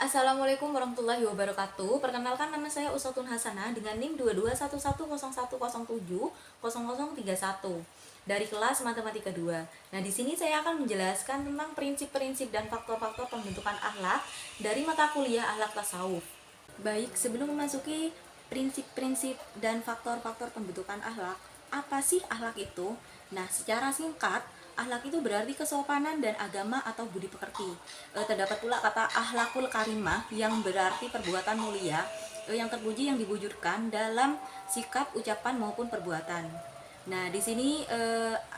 Assalamualaikum warahmatullahi wabarakatuh. Perkenalkan, nama saya Usatun Hasanah dengan NIM 221101010031 dari kelas Matematika 2. Nah, di sini saya akan menjelaskan tentang prinsip-prinsip dan faktor-faktor pembentukan akhlak dari mata kuliah Akhlak Tasawuf. Baik, sebelum memasuki prinsip-prinsip dan faktor-faktor pembentukan akhlak, apa sih akhlak itu? Nah, secara singkat, akhlak itu berarti kesopanan dan agama atau budi pekerti. Terdapat pula kata akhlakul karimah yang berarti perbuatan mulia, yang terpuji yang diwujudkan dalam sikap, ucapan maupun perbuatan. Nah, di sini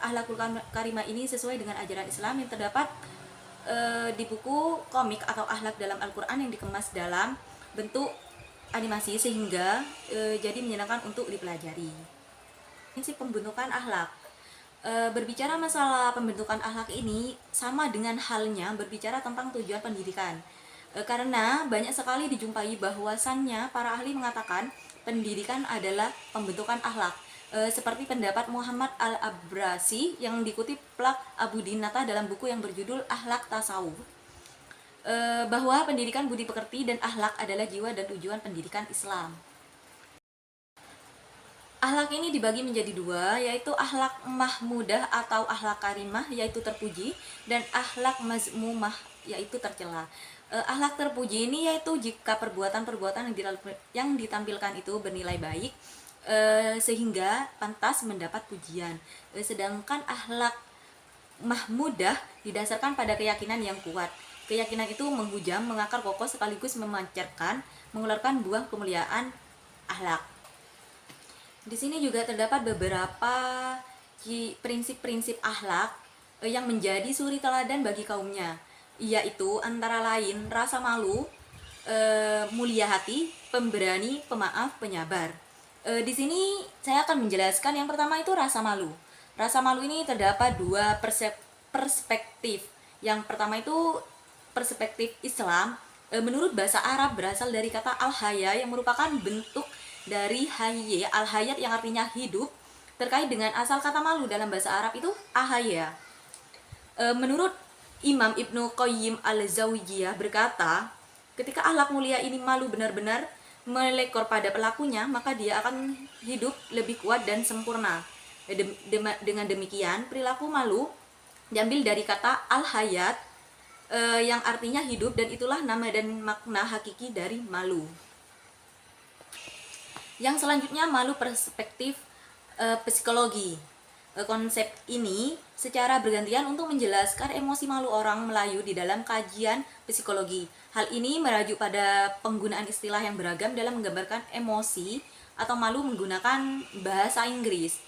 akhlakul karimah ini sesuai dengan ajaran Islam yang terdapat di buku komik atau akhlak dalam Al-Quran yang dikemas dalam bentuk animasi sehingga jadi menyenangkan untuk dipelajari. Prinsip pembentukan akhlak. Berbicara masalah pembentukan akhlak ini sama dengan halnya berbicara tentang tujuan pendidikan. Karena banyak sekali dijumpai bahwasannya para ahli mengatakan pendidikan adalah pembentukan akhlak. Seperti pendapat Muhammad Al-Abrasi yang dikutip Plak Abu Dinata dalam buku yang berjudul Akhlak Tasawuf. Bahwa pendidikan budi pekerti dan akhlak adalah jiwa dan tujuan pendidikan Islam. Akhlak ini dibagi menjadi dua, yaitu akhlak mahmudah atau akhlak karimah, yaitu terpuji, dan akhlak mazmumah, yaitu tercela. Akhlak terpuji ini yaitu jika perbuatan-perbuatan yang ditampilkan itu bernilai baik, sehingga pantas mendapat pujian. Sedangkan akhlak mahmudah didasarkan pada keyakinan yang kuat. Keyakinan itu menghujam, mengakar kokoh sekaligus memancarkan, mengeluarkan buah kemuliaan akhlak. Di sini juga terdapat beberapa prinsip-prinsip akhlak yang menjadi suri teladan bagi kaumnya, yaitu antara lain rasa malu, mulia hati, pemberani, pemaaf, penyabar. Di sini saya akan menjelaskan yang pertama itu rasa malu. Rasa malu ini terdapat dua perspektif. Yang pertama itu perspektif Islam. Menurut bahasa Arab berasal dari kata al-haya yang merupakan bentuk dari hayy, al-hayat yang artinya hidup. Terkait dengan asal kata malu dalam bahasa Arab itu ahaya. Menurut Imam Ibnu Qayyim al-Zawjiyah berkata, ketika akhlak mulia ini malu benar-benar melekor pada pelakunya, maka dia akan hidup lebih kuat dan sempurna. Dengan demikian, perilaku malu diambil dari kata al-hayat yang artinya hidup, dan itulah nama dan makna hakiki dari malu. Yang selanjutnya malu perspektif psikologi. Konsep ini secara bergantian untuk menjelaskan emosi malu orang Melayu di dalam kajian psikologi. Hal ini merujuk pada penggunaan istilah yang beragam dalam menggambarkan emosi atau malu menggunakan bahasa Inggris.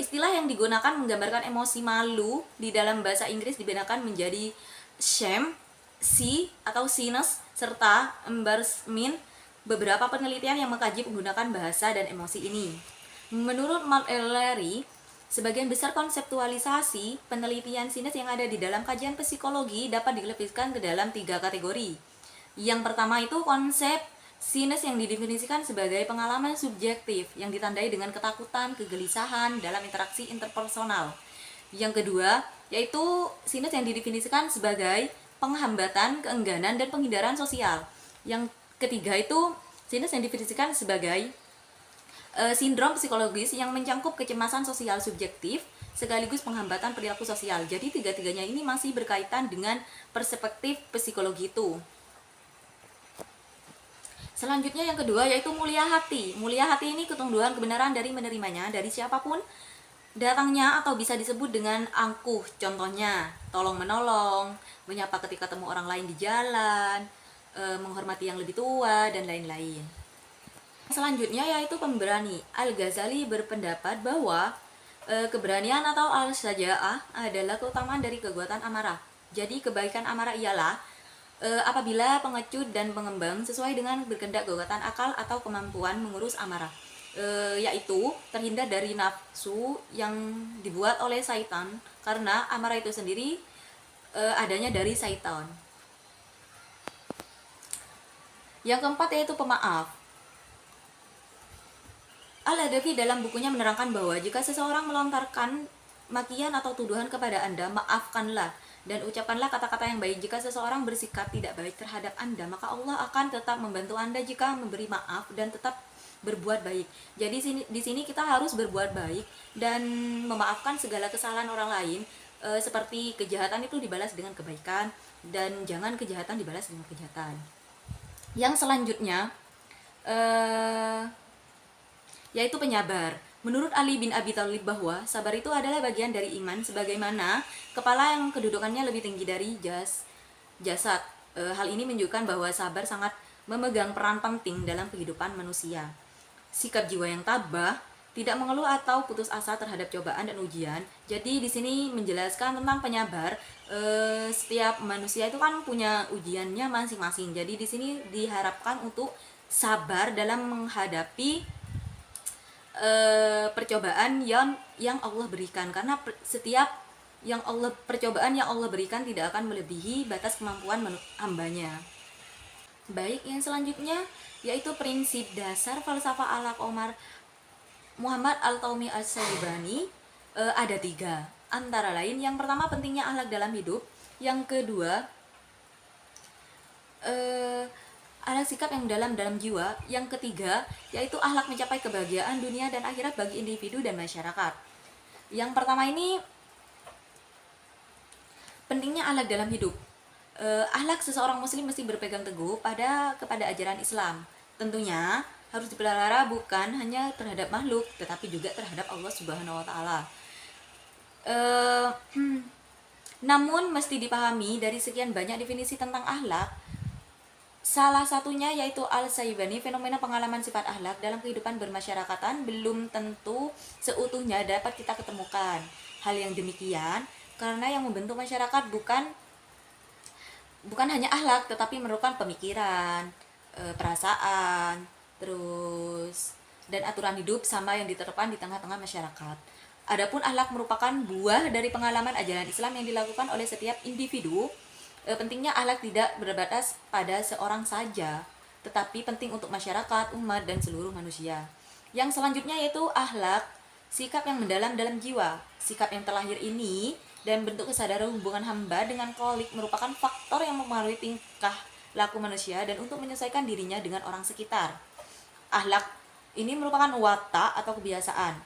Istilah yang digunakan menggambarkan emosi malu di dalam bahasa Inggris dibedakan menjadi shame, atau shyness, serta embarrassment. Beberapa penelitian yang mengkaji menggunakan bahasa dan emosi ini. Menurut Mark Ellery, sebagian besar konseptualisasi penelitian shyness yang ada di dalam kajian psikologi dapat dilepaskan ke dalam 3 kategori. Yang pertama itu konsep shyness yang didefinisikan sebagai pengalaman subjektif yang ditandai dengan ketakutan, kegelisahan dalam interaksi interpersonal. Yang kedua, yaitu shyness yang didefinisikan sebagai penghambatan, keengganan, dan penghindaran sosial. Yang ketiga itu shyness yang didefinisikan sebagai sindrom psikologis yang mencangkup kecemasan sosial subjektif sekaligus penghambatan perilaku sosial. Jadi tiga-tiganya ini masih berkaitan dengan perspektif psikologi itu. Selanjutnya yang kedua yaitu mulia hati. Mulia hati ini ketunduhan kebenaran dari menerimanya dari siapapun datangnya, atau bisa disebut dengan angkuh. Contohnya tolong menolong, menyapa ketika temu orang lain di jalan, menghormati yang lebih tua, dan lain-lain. Selanjutnya yaitu pemberani. Al-Ghazali berpendapat bahwa keberanian atau al-syaja'ah adalah keutamaan dari kekuatan amarah. Jadi kebaikan amarah ialah apabila pengecut dan pengembang sesuai dengan berkehendak kekuatan akal atau kemampuan mengurus amarah, yaitu terhindar dari nafsu yang dibuat oleh syaitan, karena amarah itu sendiri adanya dari syaitan. Yang keempat yaitu pemaaf. Al-Hadafi dalam bukunya menerangkan bahwa jika seseorang melontarkan makian atau tuduhan kepada Anda, maafkanlah. Dan ucapkanlah kata-kata yang baik. Jika seseorang bersikap tidak baik terhadap Anda, maka Allah akan tetap membantu Anda jika memberi maaf dan tetap berbuat baik. Jadi di sini kita harus berbuat baik dan memaafkan segala kesalahan orang lain. Seperti kejahatan itu dibalas dengan kebaikan, dan jangan kejahatan dibalas dengan kejahatan. Yang selanjutnya yaitu penyabar. Menurut Ali bin Abi Thalib bahwa sabar itu adalah bagian dari iman, sebagaimana kepala yang kedudukannya lebih tinggi dari jasad. Hal ini menunjukkan bahwa sabar sangat memegang peran penting dalam kehidupan manusia. Sikap jiwa yang tabah, tidak mengeluh atau putus asa terhadap cobaan dan ujian. Jadi di sini menjelaskan tentang penyabar. Setiap manusia itu kan punya ujiannya masing-masing. Jadi di sini diharapkan untuk sabar dalam menghadapi percobaan yang Allah berikan, karena setiap percobaan yang Allah berikan tidak akan melebihi batas kemampuan hambanya. Baik, yang selanjutnya yaitu prinsip dasar falsafah ala Omar Muhammad Al-Taumi As-Syaibani. Ada 3, antara lain yang pertama pentingnya akhlak dalam hidup, yang kedua akhlak sikap yang dalam jiwa, yang ketiga yaitu akhlak mencapai kebahagiaan dunia dan akhirat bagi individu dan masyarakat. Yang pertama ini pentingnya akhlak dalam hidup. Akhlak seseorang muslim mesti berpegang teguh kepada ajaran Islam. Tentunya harus dipelihara bukan hanya terhadap makhluk, tetapi juga terhadap Allah Subhanahu wa taala. Namun mesti dipahami dari sekian banyak definisi tentang akhlak, salah satunya yaitu Al-Syaibani, fenomena pengalaman sifat akhlak dalam kehidupan bermasyarakatan belum tentu seutuhnya dapat kita ketemukan. Hal yang demikian karena yang membentuk masyarakat bukan hanya akhlak, tetapi merupakan pemikiran, perasaan, terus dan aturan hidup sama yang diterapkan di tengah-tengah masyarakat. Adapun akhlak merupakan buah dari pengalaman ajaran Islam yang dilakukan oleh setiap individu. Pentingnya akhlak tidak berbatas pada seorang saja, tetapi penting untuk masyarakat, umat, dan seluruh manusia. Yang selanjutnya yaitu akhlak, sikap yang mendalam dalam jiwa. Sikap yang terlahir ini dan bentuk kesadaran hubungan hamba dengan Khalik merupakan faktor yang mempengaruhi tingkah laku manusia dan untuk menyesuaikan dirinya dengan orang sekitar. Akhlak ini merupakan watak atau kebiasaan,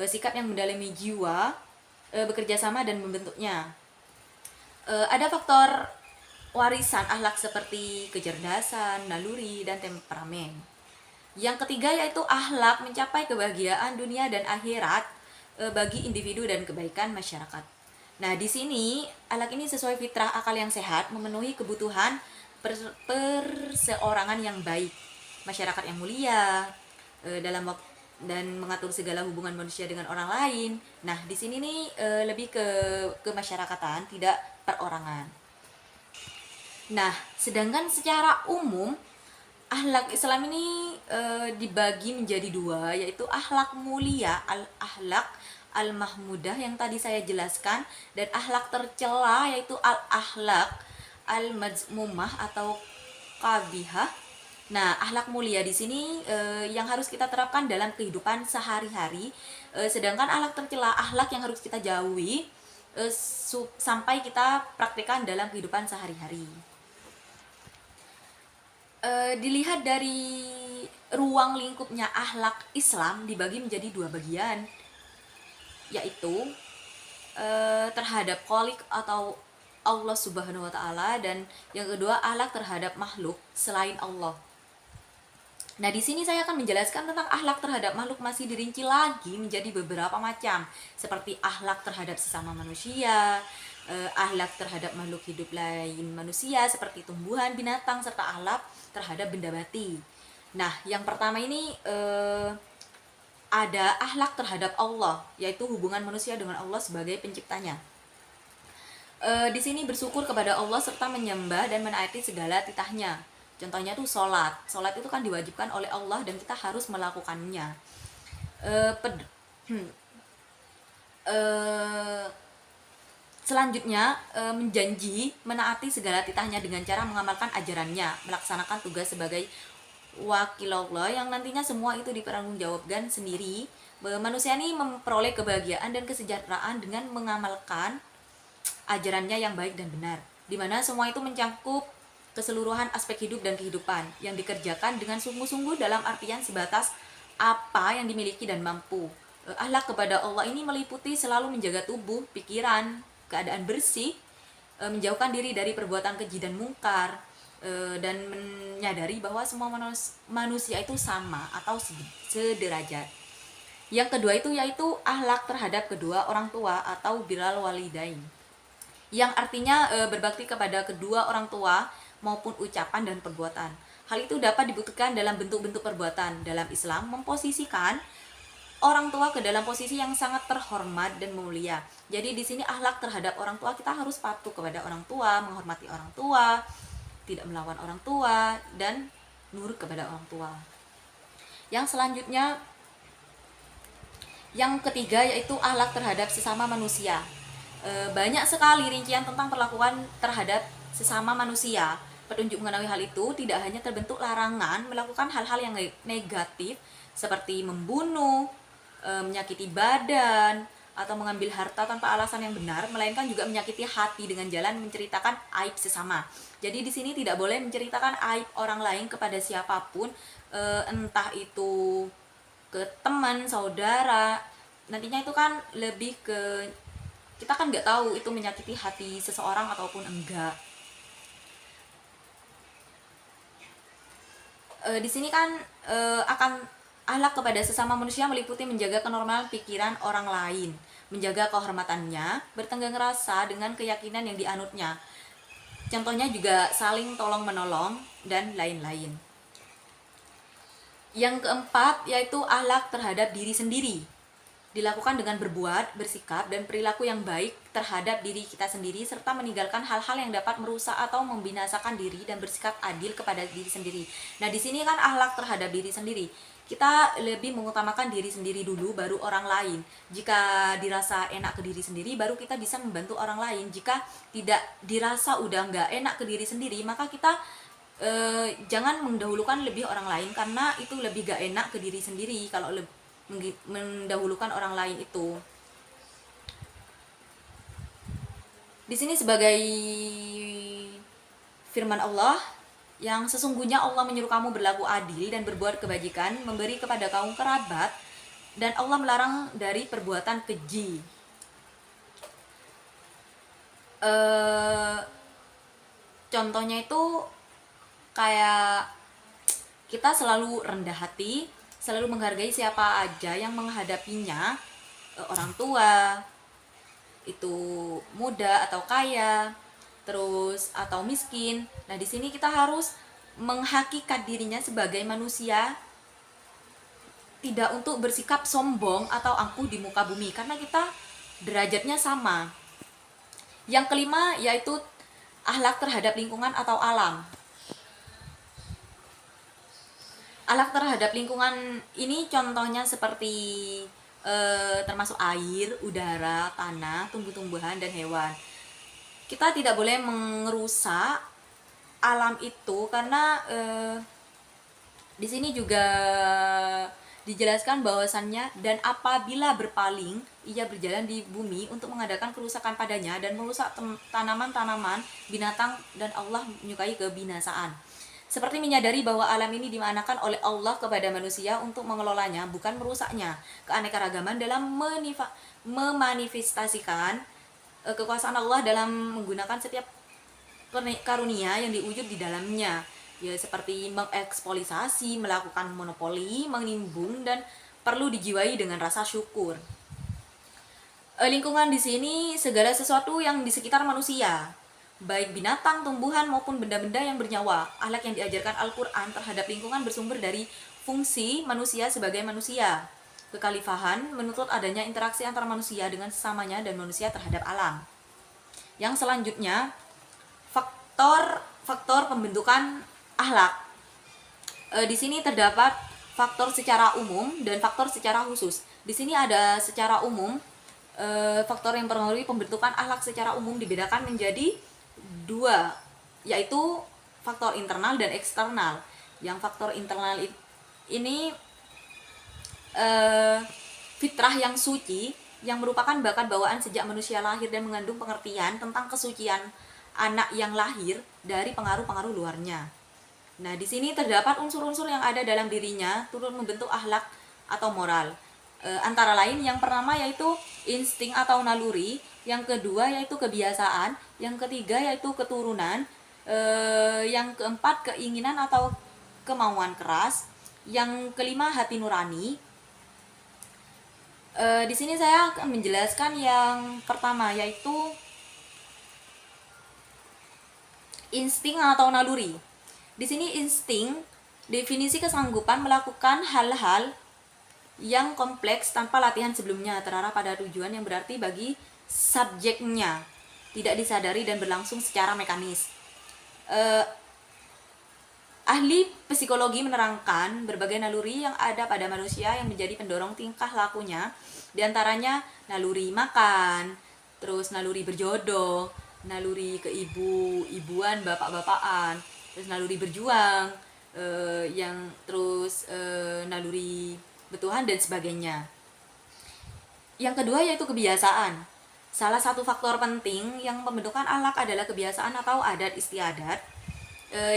sikap yang mendalami jiwa, bekerja sama dan membentuknya. Ada faktor warisan akhlak seperti kecerdasan, naluri, dan temperamen. Yang ketiga yaitu akhlak mencapai kebahagiaan dunia dan akhirat bagi individu dan kebaikan masyarakat. Nah, di sini akhlak ini sesuai fitrah akal yang sehat, memenuhi kebutuhan perseorangan yang baik, masyarakat yang mulia, dan mengatur segala hubungan manusia dengan orang lain. Nah, di sini nih lebih ke kemasyarakatan, tidak perorangan. Nah, sedangkan secara umum akhlak Islam ini dibagi menjadi 2, yaitu akhlak mulia, akhlak al-mahmudah yang tadi saya jelaskan, dan akhlak tercela yaitu al-akhlak al-mazmumah atau qabihah. Nah, akhlak mulia di sini yang harus kita terapkan dalam kehidupan sehari-hari, sedangkan akhlak tercela, akhlak yang harus kita jauhi sampai kita praktikkan dalam kehidupan sehari-hari. Dilihat dari ruang lingkupnya akhlak Islam dibagi menjadi 2 bagian, yaitu terhadap Khalik atau Allah Subhanahu wa taala, dan yang kedua akhlak terhadap makhluk selain Allah. Nah, di sini saya akan menjelaskan tentang akhlak terhadap makhluk masih dirinci lagi menjadi beberapa macam, seperti akhlak terhadap sesama manusia, akhlak terhadap makhluk hidup lain manusia seperti tumbuhan, binatang, serta akhlak terhadap benda mati. Nah, yang pertama ini ada akhlak terhadap Allah, yaitu hubungan manusia dengan Allah sebagai penciptanya. Di sini bersyukur kepada Allah serta menyembah dan menaati segala titahnya. Contohnya tuh sholat. Sholat itu kan diwajibkan oleh Allah dan kita harus melakukannya. Selanjutnya menjanji menaati segala titahnya dengan cara mengamalkan ajarannya, melaksanakan tugas sebagai wakil Allah yang nantinya semua itu dipertanggungjawabkan sendiri. Manusia ini memperoleh kebahagiaan dan kesejahteraan dengan mengamalkan ajarannya yang baik dan benar, di mana semua itu mencakup keseluruhan aspek hidup dan kehidupan yang dikerjakan dengan sungguh-sungguh dalam artian sebatas apa yang dimiliki dan mampu. Akhlak kepada Allah ini meliputi selalu menjaga tubuh, pikiran, keadaan bersih, menjauhkan diri dari perbuatan keji dan mungkar, dan menyadari bahwa semua manusia itu sama atau sederajat. Yang kedua itu yaitu akhlak terhadap kedua orang tua atau birrul walidain, yang artinya berbakti kepada kedua orang tua maupun ucapan dan perbuatan. Hal itu dapat dibuktikan dalam bentuk-bentuk perbuatan. Dalam Islam memposisikan orang tua ke dalam posisi yang sangat terhormat dan mulia. Jadi di sini akhlak terhadap orang tua, kita harus patuh kepada orang tua, menghormati orang tua, tidak melawan orang tua, dan nurut kepada orang tua. Yang selanjutnya, yang ketiga yaitu akhlak terhadap sesama manusia. Banyak sekali rincian tentang perlakuan terhadap sesama manusia. Petunjuk mengetahui hal itu tidak hanya terbentuk larangan melakukan hal-hal yang negatif seperti membunuh, menyakiti badan, atau mengambil harta tanpa alasan yang benar, melainkan juga menyakiti hati dengan jalan menceritakan aib sesama. Jadi di sini tidak boleh menceritakan aib orang lain kepada siapapun, entah itu ke teman, saudara. Nantinya itu kan lebih ke, kita kan nggak tahu itu menyakiti hati seseorang ataupun enggak. Di sini kan akan akhlak kepada sesama manusia meliputi menjaga kenormalan pikiran orang lain, menjaga kehormatannya, bertenggang rasa dengan keyakinan yang dianutnya. Contohnya juga saling tolong menolong dan lain-lain. Yang keempat yaitu akhlak terhadap diri sendiri, dilakukan dengan berbuat, bersikap, dan perilaku yang baik terhadap diri kita sendiri, serta meninggalkan hal-hal yang dapat merusak atau membinasakan diri, dan bersikap adil kepada diri sendiri. Nah, di sini kan akhlak terhadap diri sendiri. Kita lebih mengutamakan diri sendiri dulu, baru orang lain. Jika dirasa enak ke diri sendiri, baru kita bisa membantu orang lain. Jika tidak dirasa udah nggak enak ke diri sendiri, maka kita jangan mendahulukan lebih orang lain, karena itu lebih gak enak ke diri sendiri kalau mendahulukan orang lain itu. Di sini sebagai firman Allah, yang sesungguhnya Allah menyuruh kamu berlaku adil dan berbuat kebajikan, memberi kepada kaum kerabat, dan Allah melarang dari perbuatan keji. Contohnya itu kayak kita selalu rendah hati, selalu menghargai siapa aja yang menghadapinya, orang tua, itu muda atau kaya, terus atau miskin. Nah, di sini kita harus menghakikat dirinya sebagai manusia, tidak untuk bersikap sombong atau angkuh di muka bumi, karena kita derajatnya sama. Yang kelima yaitu akhlak terhadap lingkungan atau alam. Akhlak terhadap lingkungan ini contohnya seperti termasuk air, udara, tanah, tumbuh-tumbuhan, dan hewan. Kita tidak boleh merusak alam itu, karena di sini juga dijelaskan bahwasannya, dan apabila berpaling ia berjalan di bumi untuk mengadakan kerusakan padanya dan merusak tanaman-tanaman, binatang, dan Allah menyukai kebinasaan. Seperti menyadari bahwa alam ini dimanakan oleh Allah kepada manusia untuk mengelolanya, bukan merusaknya. Keanekaragaman dalam memanifestasikan kekuasaan Allah dalam menggunakan setiap karunia yang diwujud di dalamnya, ya seperti mengeksploitasi, melakukan monopoli, menimbun, dan perlu dijiwai dengan rasa syukur. Lingkungan di sini segala sesuatu yang di sekitar manusia, baik binatang, tumbuhan, maupun benda-benda yang bernyawa. Akhlak yang diajarkan Al-Quran terhadap lingkungan bersumber dari fungsi manusia sebagai manusia. Kekhalifahan menuntut adanya interaksi antara manusia dengan sesamanya dan manusia terhadap alam. Yang selanjutnya, faktor pembentukan akhlak. Di sini terdapat faktor secara umum dan faktor secara khusus. Di sini ada secara umum, faktor yang mempengaruhi pembentukan akhlak secara umum dibedakan menjadi dua, yaitu faktor internal dan eksternal. Yang faktor internal ini fitrah yang suci yang merupakan bakat bawaan sejak manusia lahir dan mengandung pengertian tentang kesucian anak yang lahir dari pengaruh-pengaruh luarnya. Nah, di sini terdapat unsur-unsur yang ada dalam dirinya turut membentuk akhlak atau moral. Antara lain yang pertama yaitu insting atau naluri, yang kedua yaitu kebiasaan, yang ketiga yaitu keturunan, yang keempat keinginan atau kemauan keras, yang kelima hati nurani. Di sini saya akan menjelaskan yang pertama yaitu insting atau naluri. Di sini insting definisi kesanggupan melakukan hal-hal yang kompleks tanpa latihan sebelumnya, terarah pada tujuan yang berarti bagi subjeknya, tidak disadari dan berlangsung secara mekanis. Ahli psikologi menerangkan berbagai naluri yang ada pada manusia yang menjadi pendorong tingkah lakunya, diantaranya naluri makan, terus naluri berjodoh, naluri keibu-ibuan, bapak-bapakan, terus naluri berjuang, naluri bertuhan dan sebagainya. Yang kedua yaitu kebiasaan. Salah satu faktor penting yang pembentukan akhlak adalah kebiasaan atau adat istiadat.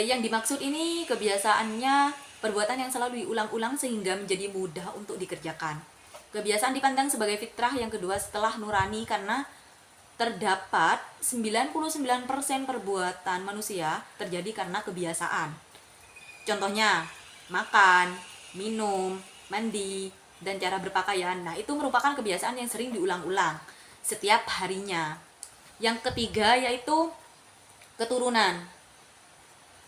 Yang dimaksud ini kebiasaannya perbuatan yang selalu diulang-ulang sehingga menjadi mudah untuk dikerjakan. Kebiasaan dipandang sebagai fitrah yang kedua setelah nurani karena terdapat 99% perbuatan manusia terjadi karena kebiasaan. Contohnya, makan, minum, mandi, dan cara berpakaian. Nah, itu merupakan kebiasaan yang sering diulang-ulang setiap harinya. Yang ketiga yaitu keturunan.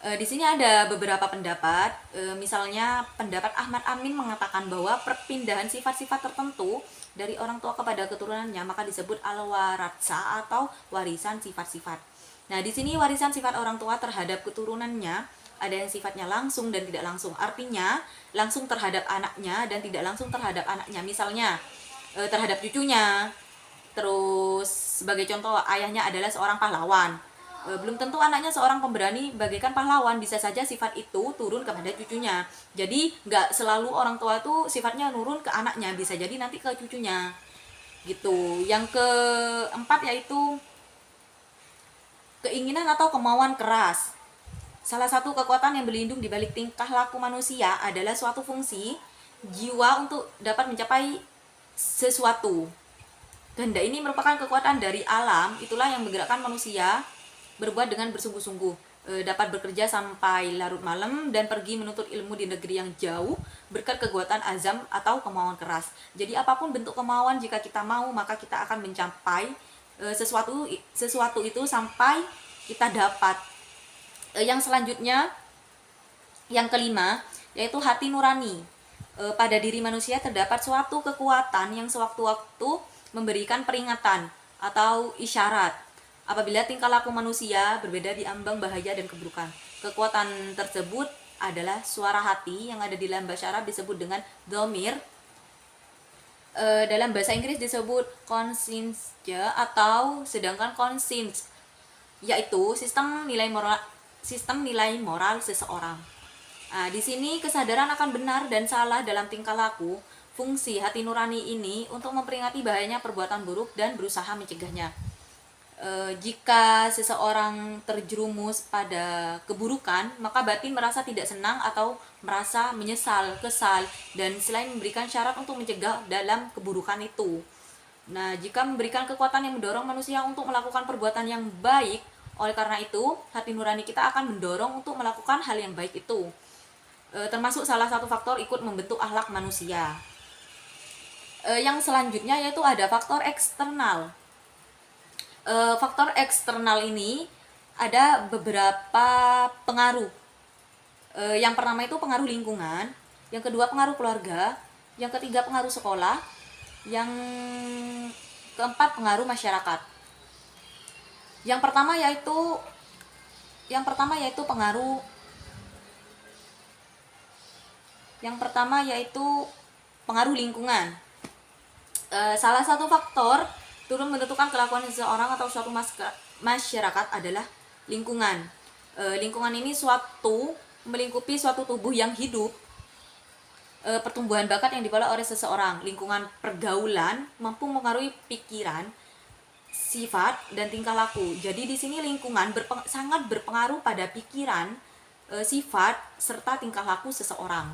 Di sini ada beberapa pendapat, misalnya pendapat Ahmad Amin mengatakan bahwa perpindahan sifat-sifat tertentu dari orang tua kepada keturunannya maka disebut al-waratsa atau warisan sifat-sifat. Nah, di sini warisan sifat orang tua terhadap keturunannya ada yang sifatnya langsung dan tidak langsung. Artinya langsung terhadap anaknya dan tidak langsung terhadap anaknya. Misalnya terhadap cucunya. Terus sebagai contoh, ayahnya adalah seorang pahlawan. Belum tentu anaknya seorang pemberani bagaikan pahlawan, bisa saja sifat itu turun kepada cucunya. Jadi nggak selalu orang tua tuh sifatnya nurun ke anaknya, bisa jadi nanti ke cucunya gitu. Yang keempat yaitu keinginan atau kemauan keras. Salah satu kekuatan yang berlindung di balik tingkah laku manusia adalah suatu fungsi jiwa untuk dapat mencapai sesuatu. Kehendak ini merupakan kekuatan dari alam, itulah yang menggerakkan manusia berbuat dengan bersungguh-sungguh, dapat bekerja sampai larut malam dan pergi menuntut ilmu di negeri yang jauh berkat kekuatan azam atau kemauan keras. Jadi apapun bentuk kemauan, jika kita mau maka kita akan mencapai sesuatu itu sampai kita dapat. Yang selanjutnya, yang kelima yaitu hati nurani. Pada diri manusia terdapat suatu kekuatan yang sewaktu-waktu memberikan peringatan atau isyarat apabila tingkah laku manusia berbeda di ambang bahaya dan keburukan. Kekuatan tersebut adalah suara hati yang ada di dalam bahasa Arab disebut dengan dhamir. Dalam bahasa Inggris disebut conscience atau sedangkan conscience yaitu sistem nilai moral seseorang. Nah, di sini kesadaran akan benar dan salah dalam tingkah laku. Fungsi hati nurani ini untuk memperingati bahayanya perbuatan buruk dan berusaha mencegahnya. Jika seseorang terjerumus pada keburukan, maka batin merasa tidak senang atau merasa menyesal, kesal, dan selain memberikan syarat untuk mencegah dalam keburukan itu. Nah, jika memberikan kekuatan yang mendorong manusia untuk melakukan perbuatan yang baik, oleh karena itu, hati nurani kita akan mendorong untuk melakukan hal yang baik itu. Termasuk salah satu faktor ikut membentuk akhlak manusia. Yang selanjutnya yaitu ada faktor eksternal. Faktor eksternal ini ada beberapa pengaruh. Yang pertama itu pengaruh lingkungan, yang kedua pengaruh keluarga, yang ketiga pengaruh sekolah, yang keempat pengaruh masyarakat. Yang pertama yaitu pengaruh lingkungan. Salah satu faktor turut menentukan kelakuan seseorang atau suatu masyarakat adalah lingkungan. Lingkungan ini melingkupi suatu tubuh yang hidup. pertumbuhan bakat yang dibawa oleh seseorang. Lingkungan pergaulan mampu mempengaruhi pikiran, sifat, dan tingkah laku. Jadi di sini lingkungan sangat berpengaruh pada pikiran, sifat, serta tingkah laku seseorang.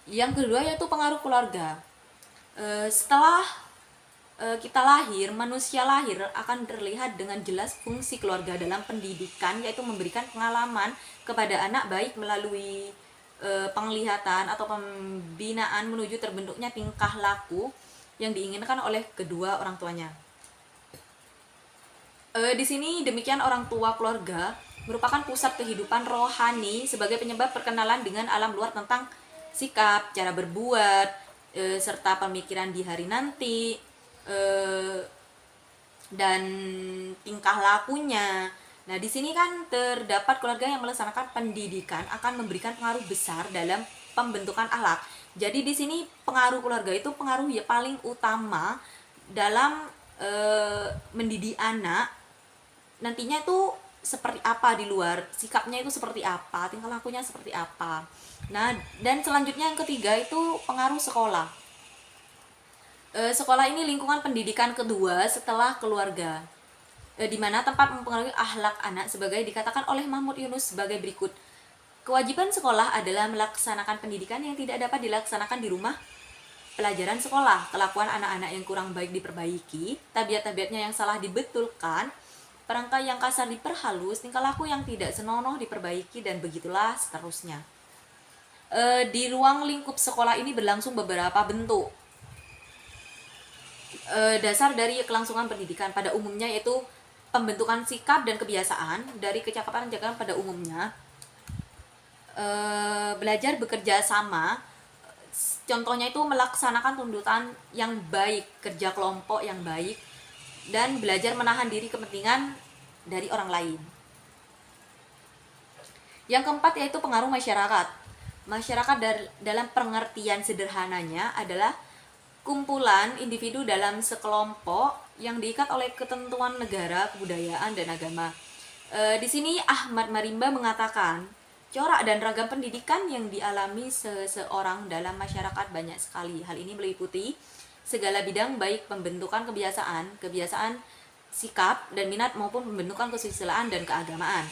Yang kedua yaitu pengaruh keluarga. Setelah kita lahir, manusia lahir akan terlihat dengan jelas fungsi keluarga dalam pendidikan, yaitu memberikan pengalaman kepada anak baik melalui penglihatan atau pembinaan menuju terbentuknya tingkah laku yang diinginkan oleh kedua orang tuanya. Di sini demikian orang tua keluarga merupakan pusat kehidupan rohani sebagai penyebab perkenalan dengan alam luar tentang sikap, cara berbuat, serta pemikiran di hari nanti, dan tingkah lakunya. Nah, di sini kan terdapat keluarga yang melaksanakan pendidikan akan memberikan pengaruh besar dalam pembentukan akhlak. Jadi di sini pengaruh keluarga itu pengaruh ya paling utama dalam mendidik anak. Nantinya itu seperti apa di luar, sikapnya itu seperti apa, tingkah lakunya seperti apa. Nah, dan selanjutnya yang ketiga itu pengaruh sekolah. Sekolah ini lingkungan pendidikan kedua setelah keluarga, di mana tempat mempengaruhi akhlak anak sebagai dikatakan oleh Mahmud Yunus sebagai berikut. Kewajiban sekolah adalah melaksanakan pendidikan yang tidak dapat dilaksanakan di rumah. Pelajaran sekolah, kelakuan anak-anak yang kurang baik diperbaiki, tabiat-tabiatnya yang salah dibetulkan, perangkai yang kasar diperhalus, tingkah laku yang tidak senonoh diperbaiki, dan begitulah seterusnya. Di ruang lingkup sekolah ini berlangsung beberapa bentuk. Dasar dari kelangsungan pendidikan pada umumnya yaitu pembentukan sikap dan kebiasaan dari kecakapan dan pada umumnya. Belajar bekerja sama, contohnya itu melaksanakan tuntutan yang baik, kerja kelompok yang baik, dan belajar menahan diri kepentingan dari orang lain. Yang keempat yaitu pengaruh masyarakat. Masyarakat dalam pengertian sederhananya adalah kumpulan individu dalam sekelompok yang diikat oleh ketentuan negara, kebudayaan, dan agama. Di sini Ahmad Marimba mengatakan, corak dan ragam pendidikan yang dialami seseorang dalam masyarakat banyak sekali. Hal ini meliputi segala bidang baik pembentukan kebiasaan, sikap dan minat maupun pembentukan kesusilaan dan keagamaan.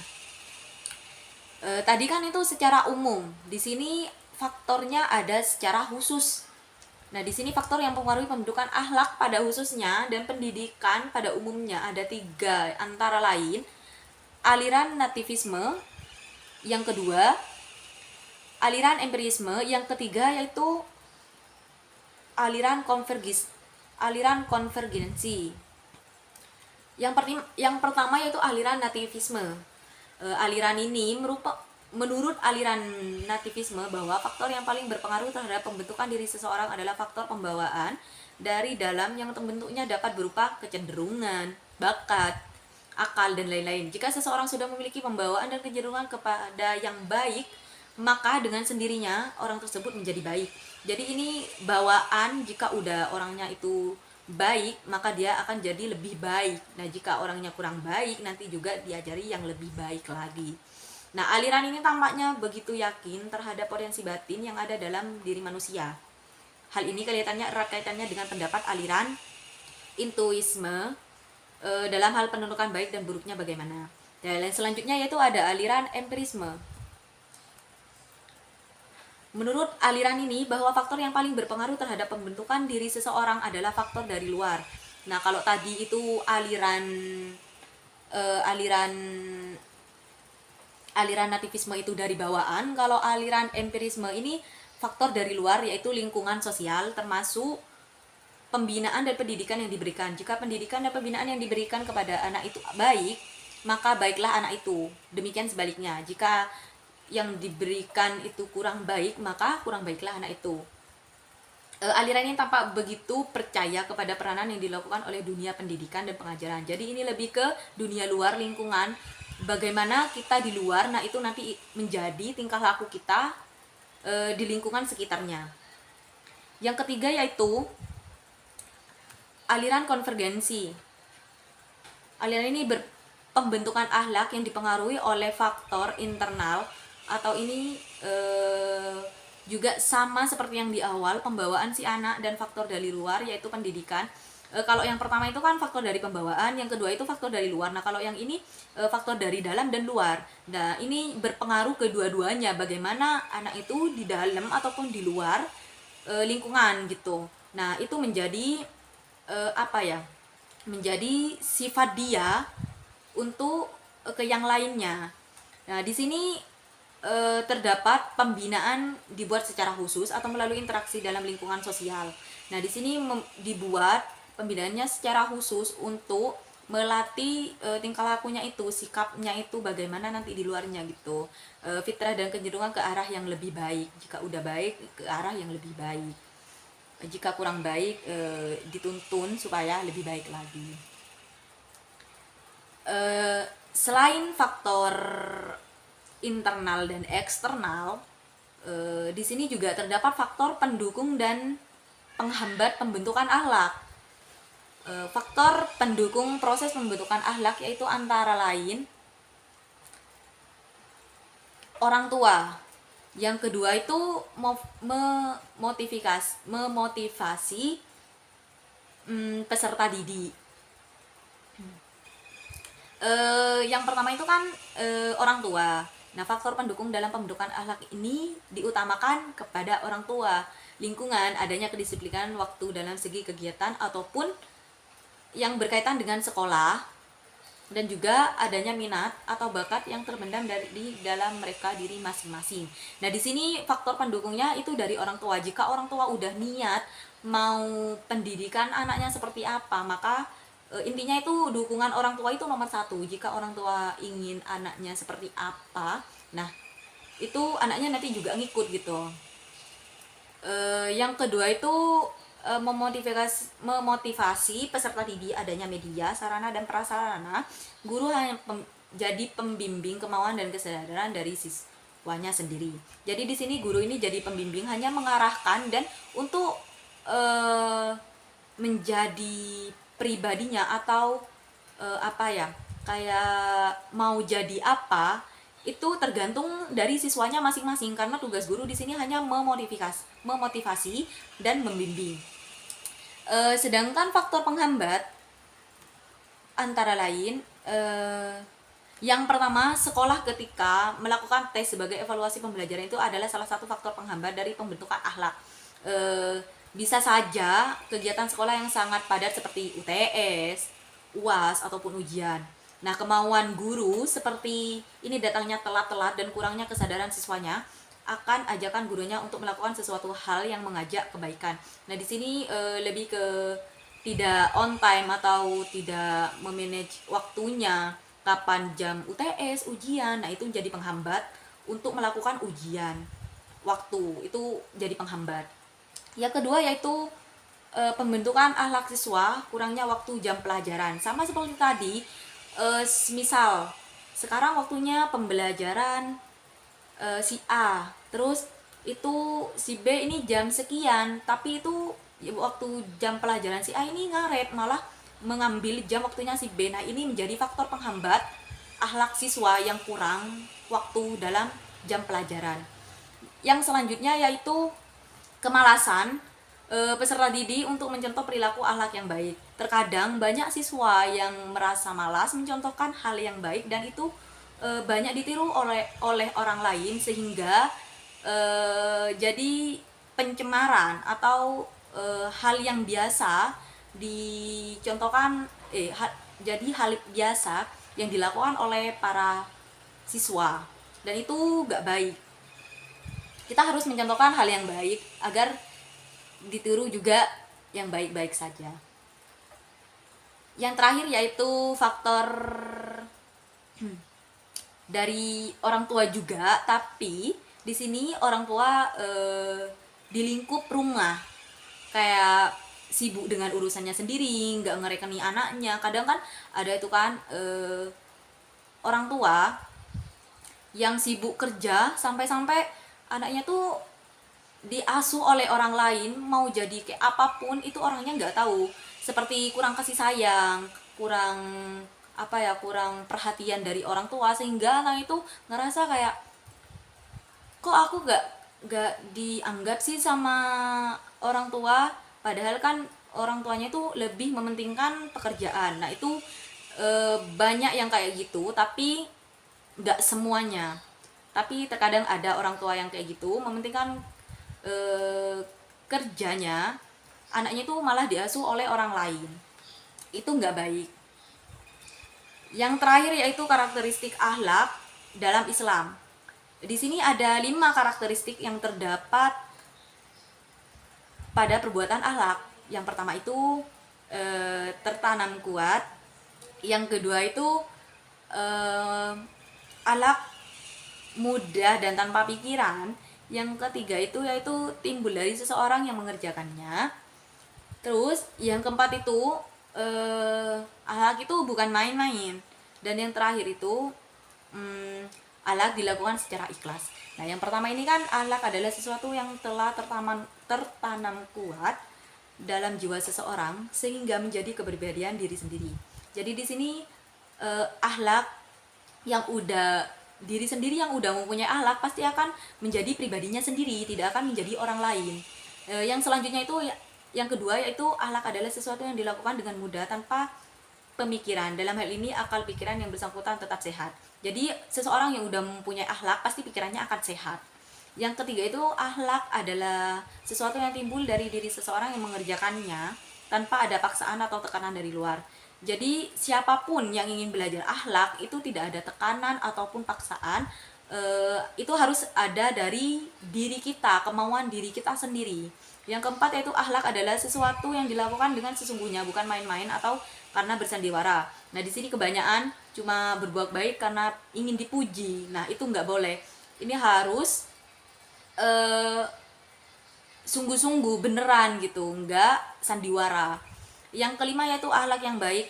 Tadi kan itu secara umum. Di sini faktornya ada secara khusus. Nah, di sini faktor yang mempengaruhi pembentukan akhlak pada khususnya dan pendidikan pada umumnya ada 3, antara lain aliran nativisme, yang kedua aliran empirisme, yang ketiga yaitu aliran konvergensi. Yang pertama yaitu aliran nativisme. Aliran ini menurut aliran nativisme bahwa faktor yang paling berpengaruh terhadap pembentukan diri seseorang adalah faktor pembawaan dari dalam yang terbentuknya dapat berupa kecenderungan, bakat, akal, dan lain-lain. Jika seseorang sudah memiliki pembawaan dan kecenderungan kepada yang baik, maka dengan sendirinya orang tersebut menjadi baik. Jadi ini bawaan, jika udah orangnya itu baik, maka dia akan jadi lebih baik. Nah, jika orangnya kurang baik, nanti juga diajari yang lebih baik lagi. Nah, aliran ini tampaknya begitu yakin terhadap potensi batin yang ada dalam diri manusia. Hal ini kelihatannya erat kaitannya dengan pendapat aliran intuisme dalam hal penentukan baik dan buruknya bagaimana. Dan selanjutnya yaitu ada aliran empirisme. Menurut aliran ini bahwa faktor yang paling berpengaruh terhadap pembentukan diri seseorang adalah faktor dari luar. Nah, kalau tadi itu aliran nativisme itu dari bawaan, kalau aliran empirisme ini faktor dari luar, yaitu lingkungan sosial termasuk pembinaan dan pendidikan yang diberikan. Jika pendidikan dan pembinaan yang diberikan kepada anak itu baik, maka baiklah anak itu. Demikian sebaliknya, jika yang diberikan itu kurang baik, maka kurang baiklah anak itu. Aliran ini tampak begitu percaya kepada peranan yang dilakukan oleh dunia pendidikan dan pengajaran. Jadi ini lebih ke dunia luar, lingkungan, bagaimana kita di luar, nah itu nanti menjadi tingkah laku kita di lingkungan sekitarnya. Yang ketiga yaitu aliran konvergensi. Aliran ini pembentukan akhlak yang dipengaruhi oleh faktor internal, atau ini juga sama seperti yang di awal, pembawaan si anak dan faktor dari luar yaitu pendidikan. Kalau yang pertama itu kan faktor dari pembawaan, yang kedua itu faktor dari luar. Nah, kalau yang ini faktor dari dalam dan luar. Nah, ini berpengaruh kedua-duanya, bagaimana anak itu di dalam ataupun di luar lingkungan gitu. Nah, itu menjadi apa ya? Menjadi sifat dia untuk ke yang lainnya. Nah, di sini terdapat pembinaan dibuat secara khusus atau melalui interaksi dalam lingkungan sosial. Nah, di sini dibuat pembinaannya secara khusus untuk melatih tingkah lakunya itu, sikapnya itu bagaimana nanti di luarnya gitu. Fitrah dan kecenderungan ke arah yang lebih baik. Jika udah baik, ke arah yang lebih baik. Jika kurang baik, dituntun supaya lebih baik lagi. Selain faktor internal dan eksternal, di sini juga terdapat faktor pendukung dan penghambat pembentukan akhlak. Faktor pendukung proses pembentukan akhlak yaitu antara lain orang tua. Yang kedua itu memotivasi peserta didik. Yang pertama itu kan orang tua. Nah, faktor pendukung dalam pembentukan akhlak ini diutamakan kepada orang tua, lingkungan, adanya kedisiplinan waktu dalam segi kegiatan ataupun yang berkaitan dengan sekolah, dan juga adanya minat atau bakat yang terpendam di dalam mereka diri masing-masing. Nah, di sini faktor pendukungnya itu dari orang tua. Jika orang tua udah niat mau pendidikan anaknya seperti apa, maka intinya itu dukungan orang tua itu nomor satu. Jika orang tua ingin anaknya seperti apa, nah itu anaknya nanti juga ngikut gitu. Yang kedua itu memotivasi peserta didik, adanya media, sarana dan prasarana. Guru hanya jadi pembimbing kemauan dan kesadaran dari siswanya sendiri. Jadi di sini guru ini jadi pembimbing, hanya mengarahkan dan untuk menjadi pribadinya atau apa ya, kayak mau jadi apa itu tergantung dari siswanya masing-masing, karena tugas guru di sini hanya memotivasi dan membimbing. Sedangkan faktor penghambat antara lain yang pertama, sekolah ketika melakukan tes sebagai evaluasi pembelajaran itu adalah salah satu faktor penghambat dari pembentukan akhlak. Bisa saja kegiatan sekolah yang sangat padat seperti UTS, UAS ataupun ujian. Nah, kemauan guru seperti ini datangnya telat-telat dan kurangnya kesadaran siswanya akan ajakan gurunya untuk melakukan sesuatu hal yang mengajak kebaikan. Nah, di sini lebih ke tidak on time atau tidak memanage waktunya, kapan jam UTS, ujian. Nah, itu jadi penghambat untuk melakukan ujian. Waktu itu jadi penghambat. Yang kedua yaitu pembentukan akhlak siswa, kurangnya waktu jam pelajaran. Sama seperti tadi, misal sekarang waktunya pembelajaran si A, terus itu si B ini jam sekian, tapi itu waktu jam pelajaran si A ini ngaret, malah mengambil jam waktunya si B. Nah, ini menjadi faktor penghambat akhlak siswa yang kurang waktu dalam jam pelajaran. Yang selanjutnya yaitu kemalasan peserta didik untuk mencontoh perilaku akhlak yang baik. Terkadang banyak siswa yang merasa malas mencontohkan hal yang baik dan itu banyak ditiru oleh orang lain, sehingga jadi pencemaran atau hal yang biasa dicontohkan, jadi hal biasa yang dilakukan oleh para siswa, dan itu gak baik. Kita harus mencontohkan hal yang baik agar ditiru juga yang baik-baik saja. Yang terakhir yaitu faktor dari orang tua juga, tapi di sini orang tua di lingkup rumah kayak sibuk dengan urusannya sendiri, nggak ngerekeni anaknya. Kadang kan ada itu kan orang tua yang sibuk kerja sampai-sampai anaknya tuh diasuh oleh orang lain, mau jadi kayak apapun itu orangnya nggak tahu, seperti kurang kasih sayang, kurang kurang perhatian dari orang tua, sehingga anak itu ngerasa kayak kok aku nggak dianggap sih sama orang tua, padahal kan orang tuanya itu lebih mementingkan pekerjaan. Nah itu banyak yang kayak gitu, tapi nggak semuanya. Tapi terkadang ada orang tua yang kayak gitu mementingkan eh, kerjanya, anaknya itu malah diasuh oleh orang lain. Itu nggak baik. Yang terakhir yaitu karakteristik akhlak dalam Islam. Di sini ada 5 karakteristik yang terdapat pada perbuatan akhlak. Yang pertama itu tertanam kuat. Yang kedua itu akhlak mudah dan tanpa pikiran. Yang ketiga itu yaitu timbul dari seseorang yang mengerjakannya. Terus yang keempat itu akhlak itu bukan main-main. Dan yang terakhir itu akhlak dilakukan secara ikhlas. Nah, yang pertama ini kan akhlak adalah sesuatu yang telah tertanam kuat dalam jiwa seseorang sehingga menjadi kepribadian diri sendiri. Jadi di sini akhlak yang udah diri sendiri yang udah mempunyai akhlak pasti akan menjadi pribadinya sendiri, tidak akan menjadi orang lain. Yang selanjutnya itu yang kedua yaitu akhlak adalah sesuatu yang dilakukan dengan mudah tanpa pemikiran. Dalam hal ini akal pikiran yang bersangkutan tetap sehat. Jadi seseorang yang udah mempunyai akhlak pasti pikirannya akan sehat. Yang ketiga itu akhlak adalah sesuatu yang timbul dari diri seseorang yang mengerjakannya tanpa ada paksaan atau tekanan dari luar. Jadi siapapun yang ingin belajar akhlak itu tidak ada tekanan ataupun paksaan, itu harus ada dari diri kita, kemauan diri kita sendiri. Yang keempat yaitu akhlak adalah sesuatu yang dilakukan dengan sesungguhnya, bukan main-main atau karena bersandiwara. Nah di sini kebanyakan cuma berbuat baik karena ingin dipuji. Nah itu nggak boleh. Ini harus sungguh-sungguh beneran gitu, nggak sandiwara. Yang kelima yaitu akhlak yang baik,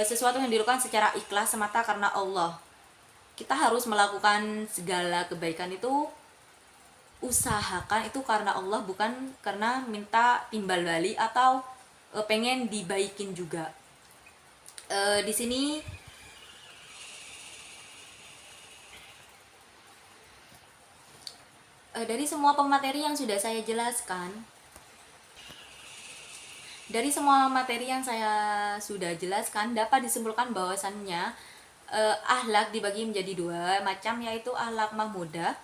sesuatu yang dilakukan secara ikhlas semata karena Allah. Kita harus melakukan segala kebaikan itu, usahakan itu karena Allah, bukan karena minta timbal balik atau pengen dibaikin juga. Di sini dari semua pemateri yang sudah saya jelaskan, dari semua materi yang saya sudah jelaskan dapat disimpulkan bahwasannya akhlak dibagi menjadi 2 macam, yaitu akhlak mahmudah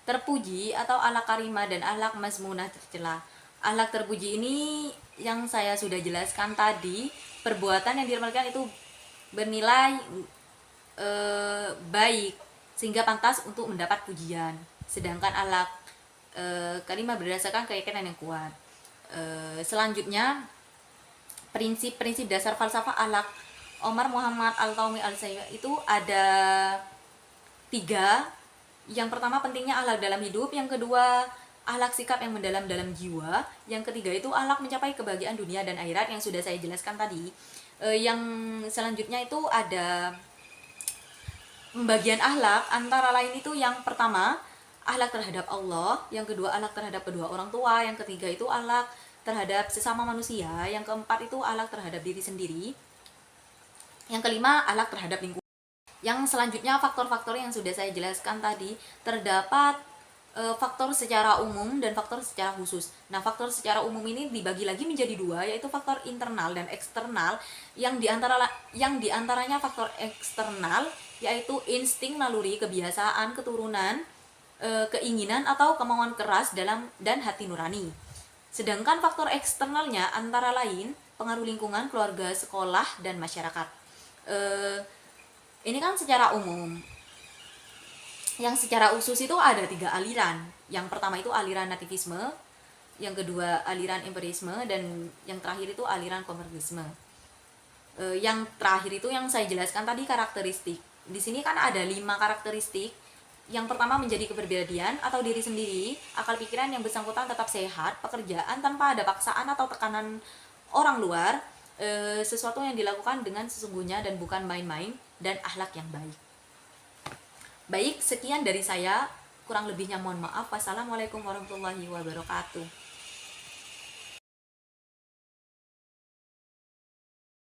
terpuji atau akhlak karimah dan akhlak mazmunah tercela. Akhlak terpuji ini yang saya sudah jelaskan tadi, perbuatan yang diamalkan itu bernilai baik sehingga pantas untuk mendapat pujian. Sedangkan akhlak karimah berdasarkan keyakinan yang kuat. Selanjutnya prinsip-prinsip dasar falsafah akhlak Omar Muhammad Al-Taumi Al-Sayyid itu ada 3. Yang pertama pentingnya akhlak dalam hidup, yang kedua akhlak sikap yang mendalam dalam jiwa, yang ketiga itu akhlak mencapai kebahagiaan dunia dan akhirat yang sudah saya jelaskan tadi. Yang selanjutnya itu ada pembagian akhlak, antara lain itu yang pertama akhlak terhadap Allah, yang kedua akhlak terhadap kedua orang tua, yang ketiga itu akhlak terhadap sesama manusia, yang keempat itu akhlak terhadap diri sendiri, yang kelima akhlak terhadap lingkungan. Yang selanjutnya faktor-faktor yang sudah saya jelaskan tadi, terdapat faktor secara umum dan faktor secara khusus. Nah faktor secara umum ini dibagi lagi menjadi 2, yaitu faktor internal dan eksternal. Yang diantaranya faktor eksternal yaitu insting, naluri, kebiasaan, keturunan, keinginan atau kemauan keras dan hati nurani. Sedangkan faktor eksternalnya antara lain pengaruh lingkungan, keluarga, sekolah, dan masyarakat. Ini kan secara umum. Yang secara khusus itu ada 3 aliran. Yang pertama itu aliran nativisme, yang kedua aliran empirisme, dan yang terakhir itu aliran konformisme. Yang terakhir itu yang saya jelaskan tadi karakteristik. Di sini kan ada 5 karakteristik. Yang pertama menjadi kepribadian atau diri sendiri, akal pikiran yang bersangkutan tetap sehat, pekerjaan tanpa ada paksaan atau tekanan orang luar, sesuatu yang dilakukan dengan sesungguhnya dan bukan main-main, dan akhlak yang baik. Baik, sekian dari saya, kurang lebihnya mohon maaf. Wassalamualaikum warahmatullahi wabarakatuh.